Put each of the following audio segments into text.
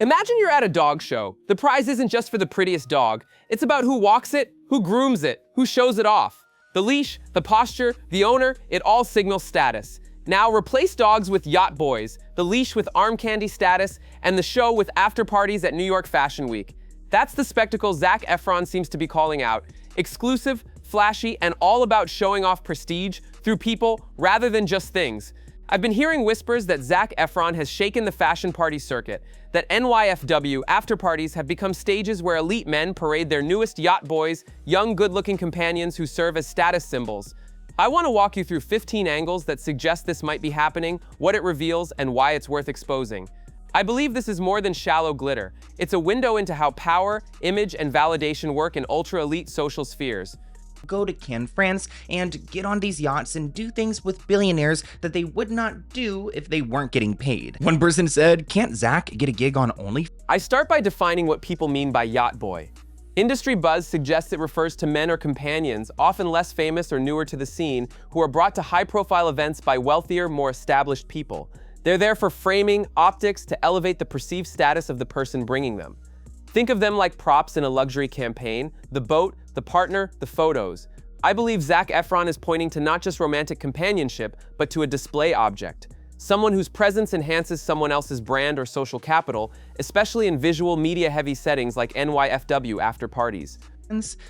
Imagine you're at a dog show. The prize isn't just for the prettiest dog. It's about who walks it, who grooms it, who shows it off. The leash, the posture, the owner, it all signals status. Now replace dogs with yacht boys, the leash with arm candy status, and the show with after parties at New York Fashion Week. That's the spectacle Zac Efron seems to be calling out. Exclusive, flashy, and all about showing off prestige through people rather than just things. I've been hearing whispers that Zac Efron has shaken the fashion party circuit, that NYFW after parties have become stages where elite men parade their newest yacht boys, young good-looking companions who serve as status symbols. I want to walk you through 15 angles that suggest this might be happening, what it reveals, and why it's worth exposing. I believe this is more than shallow glitter. It's a window into how power, image, and validation work in ultra-elite social spheres. Go to Cannes, France, and get on these yachts and do things with billionaires that they would not do if they weren't getting paid. One person said, "Can't Zac get a gig on Only?" I start by defining what people mean by yacht boy. Industry buzz suggests it refers to men or companions, often less famous or newer to the scene, who are brought to high-profile events by wealthier, more established people. They're there for framing, optics, to elevate the perceived status of the person bringing them. Think of them like props in a luxury campaign: the boat, the partner, the photos. I believe Zac Efron is pointing to not just romantic companionship, but to a display object. Someone whose presence enhances someone else's brand or social capital, especially in visual, media-heavy settings like NYFW after parties.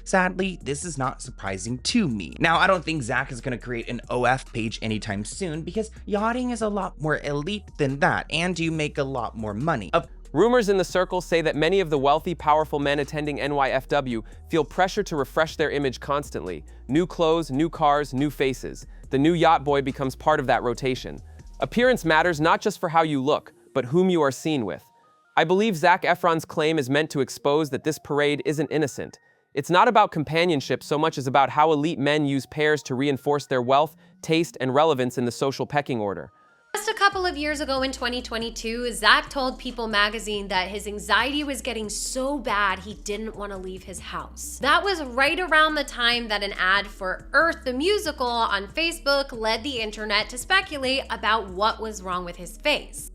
Sadly, this is not surprising to me. Now, I don't think Zac is going to create an OF page anytime soon because yachting is a lot more elite than that, and you make a lot more money. Rumors in the circle say that many of the wealthy, powerful men attending NYFW feel pressure to refresh their image constantly. New clothes, new cars, new faces. The new yacht boy becomes part of that rotation. Appearance matters not just for how you look, but whom you are seen with. I believe Zac Efron's claim is meant to expose that this parade isn't innocent. It's not about companionship so much as about how elite men use pairs to reinforce their wealth, taste, and relevance in the social pecking order. Just a couple of years ago in 2022, Zac told People magazine that his anxiety was getting so bad he didn't want to leave his house. That was right around the time that an ad for Earth the Musical on Facebook led the internet to speculate about what was wrong with his face.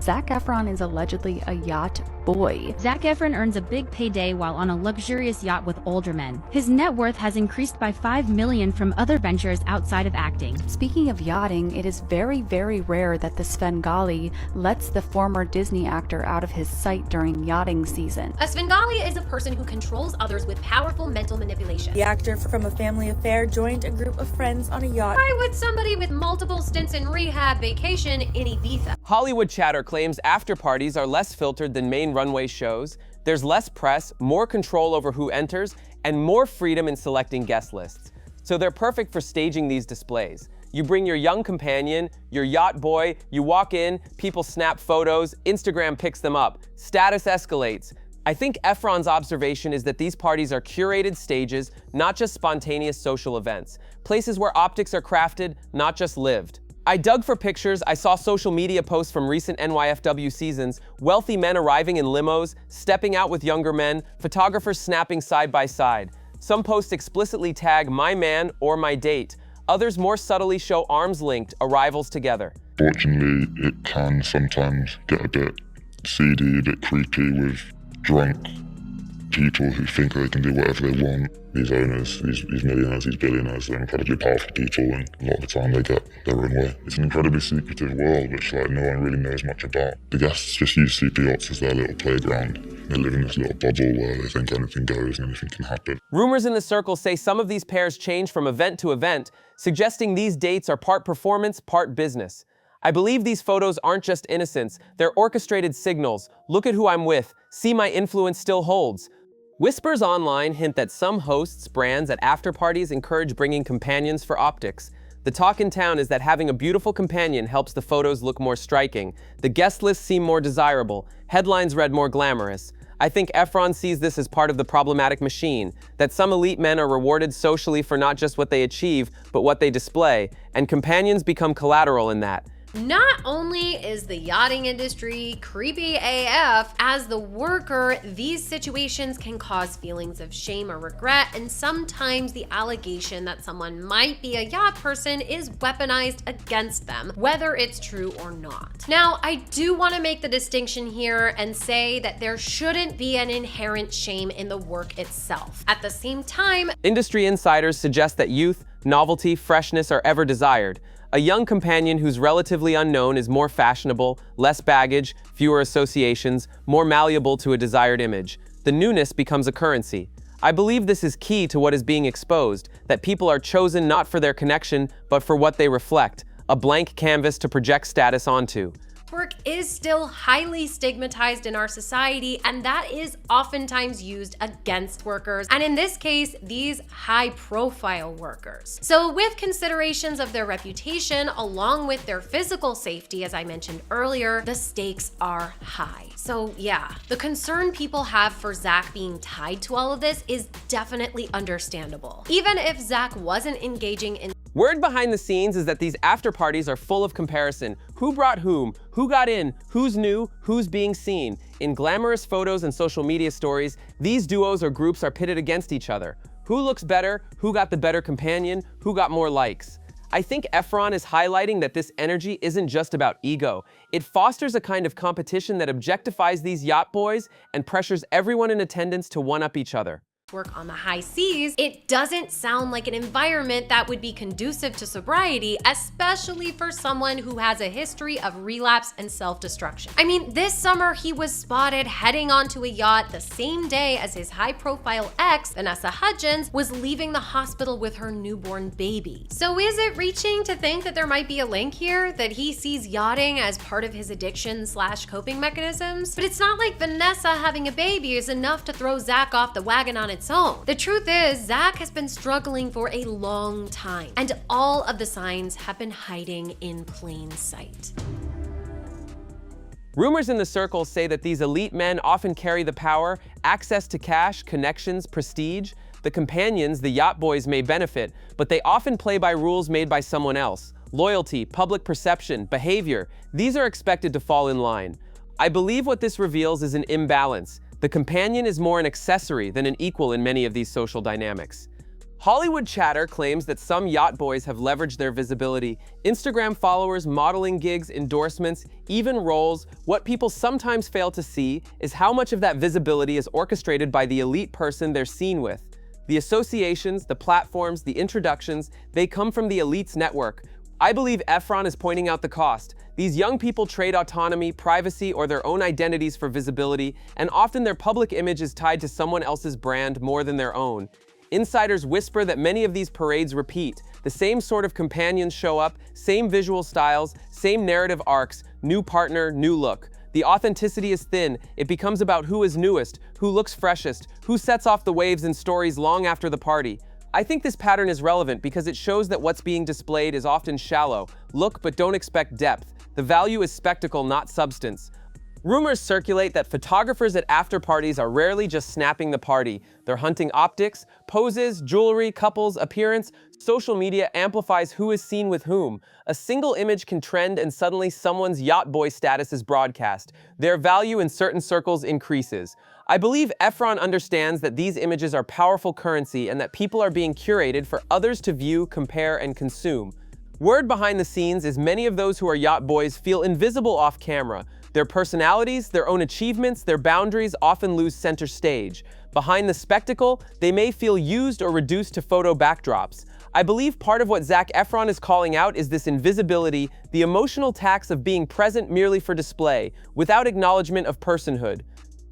Zac Efron is allegedly a yacht boy. Zac Efron earns a big payday while on a luxurious yacht with older men. His net worth has increased by $5 million from other ventures outside of acting. Speaking of yachting, it is very, very rare that the Svengali lets the former Disney actor out of his sight during yachting season. A Svengali is a person who controls others with powerful mental manipulation. The actor from A Family Affair joined a group of friends on a yacht. Why would somebody with multiple stints in rehab vacation in Ibiza? Hollywood chatter claims after parties are less filtered than main runway shows. There's less press, more control over who enters, and more freedom in selecting guest lists. So they're perfect for staging these displays. You bring your young companion, your yacht boy, you walk in, people snap photos, Instagram picks them up, status escalates. I think Efron's observation is that these parties are curated stages, not just spontaneous social events. Places where optics are crafted, not just lived. I dug for pictures. I saw social media posts from recent NYFW seasons, wealthy men arriving in limos, stepping out with younger men, photographers snapping side by side. Some posts explicitly tag my man or my date. Others more subtly show arms linked, arrivals together. Fortunately, it can sometimes get a bit seedy, a bit creepy with drunk people who think they can do whatever they want. These owners, these millionaires, these billionaires, they're incredibly powerful people, and a lot of the time they get their own way. It's an incredibly secretive world which no one really knows much about. The guests just use super yachts as their little playground. They live in this little bubble where they think anything goes and anything can happen. Rumors in the circle say some of these pairs change from event to event, suggesting these dates are part performance, part business. I believe these photos aren't just innocents, they're orchestrated signals. Look at who I'm with. See, my influence still holds. Whispers online hint that some hosts, brands at after parties encourage bringing companions for optics. The talk in town is that having a beautiful companion helps the photos look more striking. The guest lists seem more desirable. Headlines read more glamorous. I think Efron sees this as part of the problematic machine, that some elite men are rewarded socially for not just what they achieve, but what they display, and companions become collateral in that. Not only is the yachting industry creepy AF, as the worker, these situations can cause feelings of shame or regret, and sometimes the allegation that someone might be a yacht person is weaponized against them, whether it's true or not. Now, I do want to make the distinction here and say that there shouldn't be an inherent shame in the work itself. At the same time, Industry insiders suggest that youth, novelty, freshness are ever desired. A young companion who's relatively unknown is more fashionable, less baggage, fewer associations, more malleable to a desired image. The newness becomes a currency. I believe this is key to what is being exposed, that people are chosen not for their connection, but for what they reflect, a blank canvas to project status onto. work is still highly stigmatized in our society, and that is oftentimes used against workers, and in this case, these high-profile workers. So with considerations of their reputation, along with their physical safety, as I mentioned earlier, the stakes are high. So yeah, the concern people have for Zac being tied to all of this is definitely understandable. Even if Zac wasn't engaging in Word behind the scenes is that these after parties are full of comparison. Who brought whom? Who got in? Who's new? Who's being seen? In glamorous photos and social media stories, these duos or groups are pitted against each other. Who looks better? Who got the better companion? Who got more likes? I think Efron is highlighting that this energy isn't just about ego. It fosters a kind of competition that objectifies these yacht boys and pressures everyone in attendance to one-up each other. Work on the high seas, it doesn't sound like an environment that would be conducive to sobriety, especially for someone who has a history of relapse and self-destruction. I mean, this summer he was spotted heading onto a yacht the same day as his high-profile ex, Vanessa Hudgens, was leaving the hospital with her newborn baby. So is it reaching to think that there might be a link here, that he sees yachting as part of his addiction/coping mechanisms? But it's not like Vanessa having a baby is enough to throw Zac off the wagon on its own. The truth is, Zac has been struggling for a long time, and all of the signs have been hiding in plain sight. Rumors in the circles say that these elite men often carry the power, access to cash, connections, prestige. The companions, the yacht boys, may benefit, but they often play by rules made by someone else. Loyalty, public perception, behavior, these are expected to fall in line. I believe what this reveals is an imbalance. The companion is more an accessory than an equal in many of these social dynamics. Hollywood chatter claims that some yacht boys have leveraged their visibility. Instagram followers, modeling gigs, endorsements, even roles. What people sometimes fail to see is how much of that visibility is orchestrated by the elite person they're seen with. The associations, the platforms, the introductions, they come from the elite's network. I believe Efron is pointing out the cost. These young people trade autonomy, privacy, or their own identities for visibility, and often their public image is tied to someone else's brand more than their own. Insiders whisper that many of these parades repeat. The same sort of companions show up, same visual styles, same narrative arcs, new partner, new look. The authenticity is thin. It becomes about who is newest, who looks freshest, who sets off the waves in stories long after the party. I think this pattern is relevant because it shows that what's being displayed is often shallow. Look, but don't expect depth. The value is spectacle, not substance. Rumors circulate that photographers at after parties are rarely just snapping the party. They're hunting optics, poses, jewelry, couples, appearance. Social media amplifies who is seen with whom. A single image can trend and suddenly someone's yacht boy status is broadcast. Their value in certain circles increases. I believe Efron understands that these images are powerful currency and that people are being curated for others to view, compare, and consume. Word behind the scenes is many of those who are yacht boys feel invisible off camera. Their personalities, their own achievements, their boundaries often lose center stage. Behind the spectacle, they may feel used or reduced to photo backdrops. I believe part of what Zac Efron is calling out is this invisibility, the emotional tax of being present merely for display, without acknowledgement of personhood.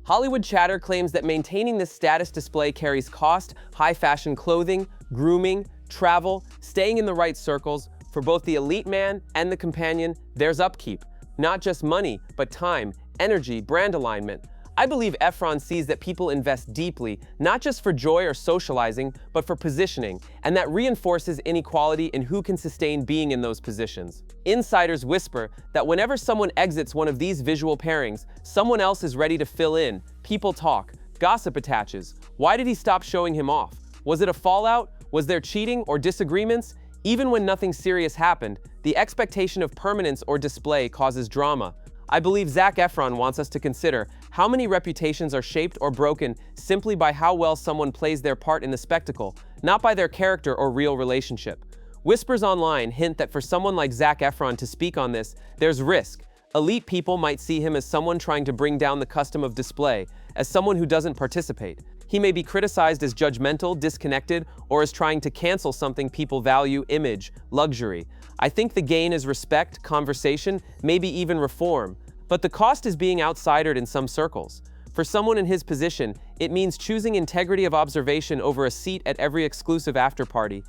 Hollywood chatter claims that maintaining this status display carries cost, high fashion clothing, grooming, travel, staying in the right circles. For both the elite man and the companion, there's upkeep. Not just money, but time, energy, brand alignment. I believe Efron sees that people invest deeply, not just for joy or socializing, but for positioning, and that reinforces inequality in who can sustain being in those positions. Insiders whisper that whenever someone exits one of these visual pairings, someone else is ready to fill in. People talk, gossip attaches. Why did he stop showing him off? Was it a fallout? Was there cheating or disagreements? Even when nothing serious happened, the expectation of permanence or display causes drama. I believe Zac Efron wants us to consider how many reputations are shaped or broken simply by how well someone plays their part in the spectacle, not by their character or real relationship. Whispers online hint that for someone like Zac Efron to speak on this, there's risk. Elite people might see him as someone trying to bring down the custom of display, as someone who doesn't participate. He may be criticized as judgmental, disconnected, or as trying to cancel something people value: image, luxury. I think the gain is respect, conversation, maybe even reform. But the cost is being outsidered in some circles. For someone in his position, it means choosing integrity of observation over a seat at every exclusive after-party.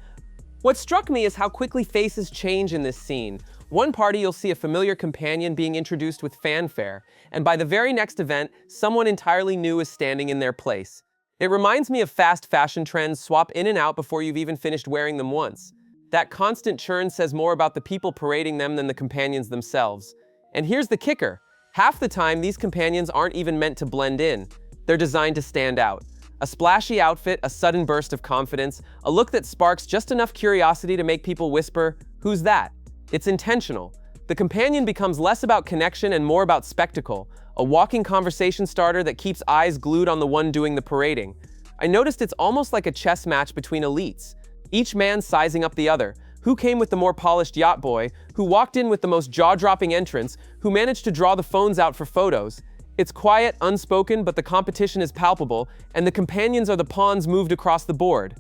What struck me is how quickly faces change in this scene. One party you'll see a familiar companion being introduced with fanfare, and by the very next event, someone entirely new is standing in their place. It reminds me of fast fashion trends swap in and out before you've even finished wearing them once. That constant churn says more about the people parading them than the companions themselves. And here's the kicker. Half the time, these companions aren't even meant to blend in. They're designed to stand out. A splashy outfit, a sudden burst of confidence, a look that sparks just enough curiosity to make people whisper, "Who's that?" It's intentional. The companion becomes less about connection and more about spectacle, a walking conversation starter that keeps eyes glued on the one doing the parading. I noticed it's almost like a chess match between elites, each man sizing up the other. Who came with the more polished yacht boy? Who walked in with the most jaw-dropping entrance? Who managed to draw the phones out for photos? It's quiet, unspoken, but the competition is palpable, and the companions are the pawns moved across the board.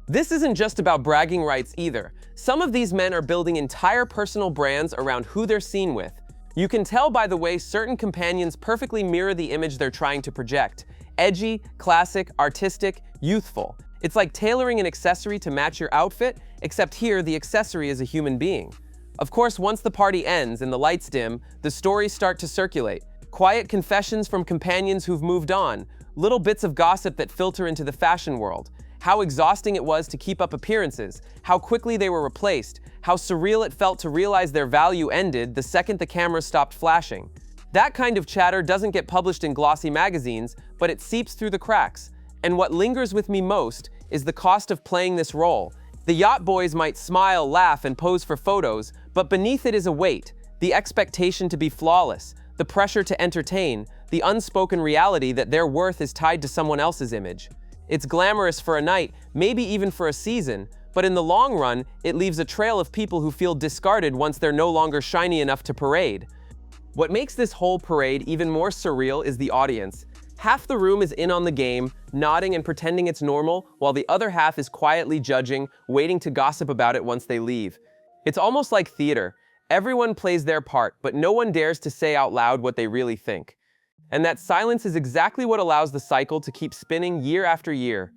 This isn't just about bragging rights either. Some of these men are building entire personal brands around who they're seen with. You can tell by the way certain companions perfectly mirror the image they're trying to project. Edgy, classic, artistic, youthful. It's like tailoring an accessory to match your outfit, except here the accessory is a human being. Of course, once the party ends and the lights dim, the stories start to circulate. Quiet confessions from companions who've moved on, little bits of gossip that filter into the fashion world. How exhausting it was to keep up appearances, how quickly they were replaced, how surreal it felt to realize their value ended the second the camera stopped flashing. That kind of chatter doesn't get published in glossy magazines, but it seeps through the cracks. And what lingers with me most is the cost of playing this role. The yacht boys might smile, laugh, and pose for photos, but beneath it is a weight, the expectation to be flawless, the pressure to entertain, the unspoken reality that their worth is tied to someone else's image. It's glamorous for a night, maybe even for a season, but in the long run, it leaves a trail of people who feel discarded once they're no longer shiny enough to parade. What makes this whole parade even more surreal is the audience. Half the room is in on the game, nodding and pretending it's normal, while the other half is quietly judging, waiting to gossip about it once they leave. It's almost like theater. Everyone plays their part, but no one dares to say out loud what they really think. And that silence is exactly what allows the cycle to keep spinning year after year.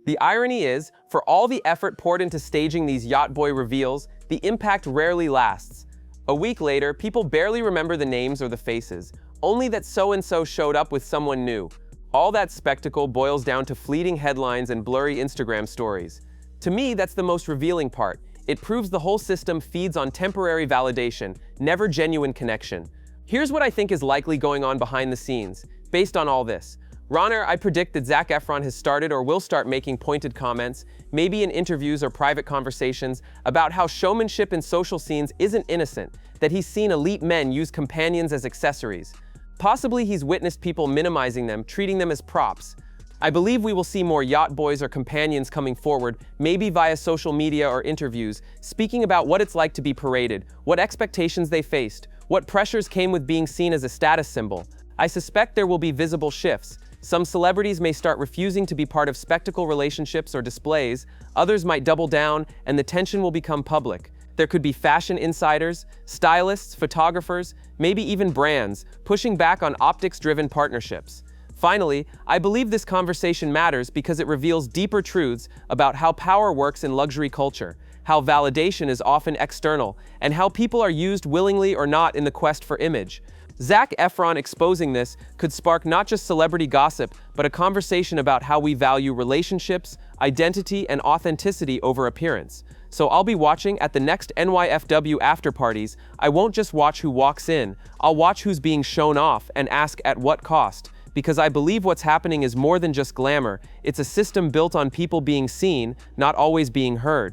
The irony is, for all the effort poured into staging these yacht boy reveals, the impact rarely lasts. A week later, people barely remember the names or the faces, only that so-and-so showed up with someone new. All that spectacle boils down to fleeting headlines and blurry Instagram stories. To me, that's the most revealing part. It proves the whole system feeds on temporary validation, never genuine connection. Here's what I think is likely going on behind the scenes. Based on all this, Ronner, I predict that Zac Efron has started or will start making pointed comments, maybe in interviews or private conversations, about how showmanship in social scenes isn't innocent, that he's seen elite men use companions as accessories. Possibly he's witnessed people minimizing them, treating them as props. I believe we will see more yacht boys or companions coming forward, maybe via social media or interviews, speaking about what it's like to be paraded, what expectations they faced, what pressures came with being seen as a status symbol. I suspect there will be visible shifts. Some celebrities may start refusing to be part of spectacle relationships or displays, others might double down, and the tension will become public. There could be fashion insiders, stylists, photographers, maybe even brands, pushing back on optics-driven partnerships. Finally, I believe this conversation matters because it reveals deeper truths about how power works in luxury culture, how validation is often external, and how people are used willingly or not in the quest for image. Zac Efron exposing this could spark not just celebrity gossip, but a conversation about how we value relationships, identity, and authenticity over appearance. So I'll be watching at the next NYFW after parties. I won't just watch who walks in, I'll watch who's being shown off and ask at what cost. Because I believe what's happening is more than just glamour, it's a system built on people being seen, not always being heard.